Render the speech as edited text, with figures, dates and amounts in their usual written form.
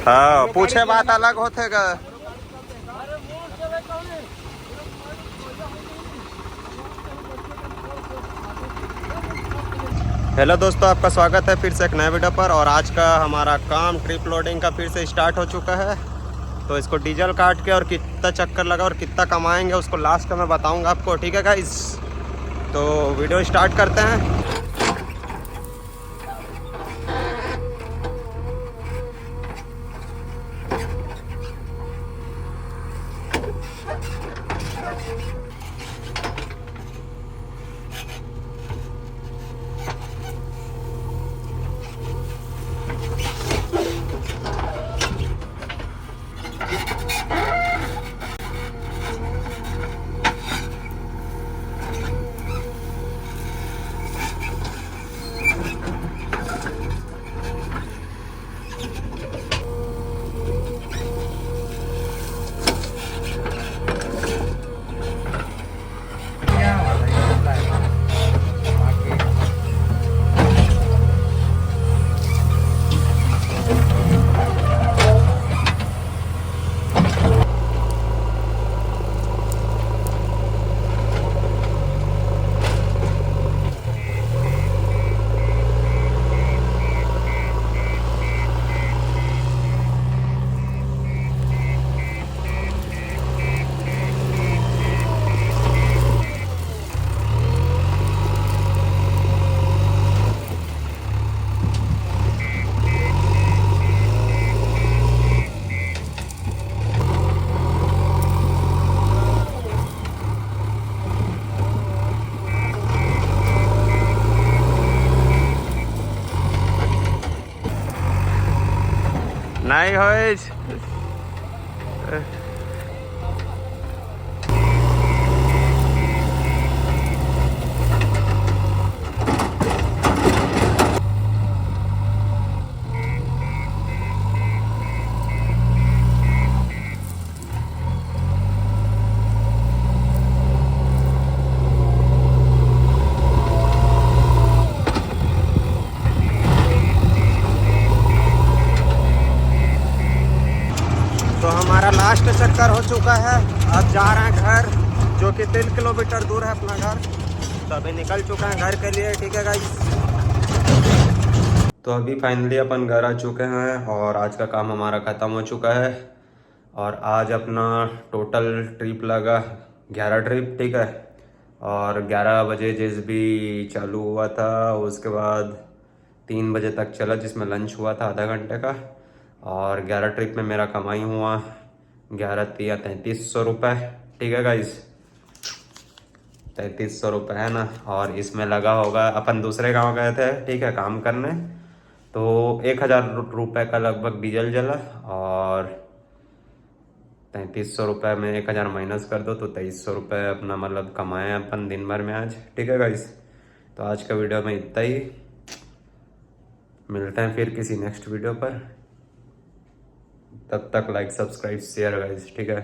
हाँ पूछे बात अलग होते गा। हेलो दोस्तों, आपका स्वागत है फिर से एक नए वीडियो पर। और आज का हमारा काम ट्रिप लोडिंग का फिर से स्टार्ट हो चुका है। तो इसको डीजल काट के और कितना चक्कर लगा और कितना कमाएंगे उसको लास्ट में बताऊंगा आपको, ठीक है गाइस। तो वीडियो स्टार्ट करते हैं। नहीं होइस। तो हमारा लास्ट चक्कर हो चुका है। अब जा रहे हैं घर, जो कि 3 किलोमीटर दूर है अपना घर। तो अभी निकल चुका है घर के लिए, ठीक है गाइस। तो अभी फाइनली अपन घर आ चुके हैं और आज का काम हमारा ख़त्म हो चुका है। और आज अपना टोटल ट्रिप लगा 11 ट्रिप, ठीक है। और 11 बजे JSB चालू हुआ था, उसके बाद 3 बजे तक चला, जिसमें लंच हुआ था आधा घंटे का। और 11 ट्रिप में मेरा कमाई हुआ 3300 रुपये, ठीक है गाइस। 3300 रुपये है ना। और इसमें लगा होगा, अपन दूसरे गांव गए थे, ठीक है, काम करने। तो 1000 रुपये का लगभग डीजल जला। और 3300 रुपये में 1000 माइनस कर दो तो 2300 रुपये अपना मतलब कमाए अपन दिन भर में आज, ठीक है गाइस। तो आज का वीडियो में इतना ही। मिलते हैं फिर किसी नेक्स्ट वीडियो पर। तब तक लाइक सब्सक्राइब शेयर गाइस, ठीक है।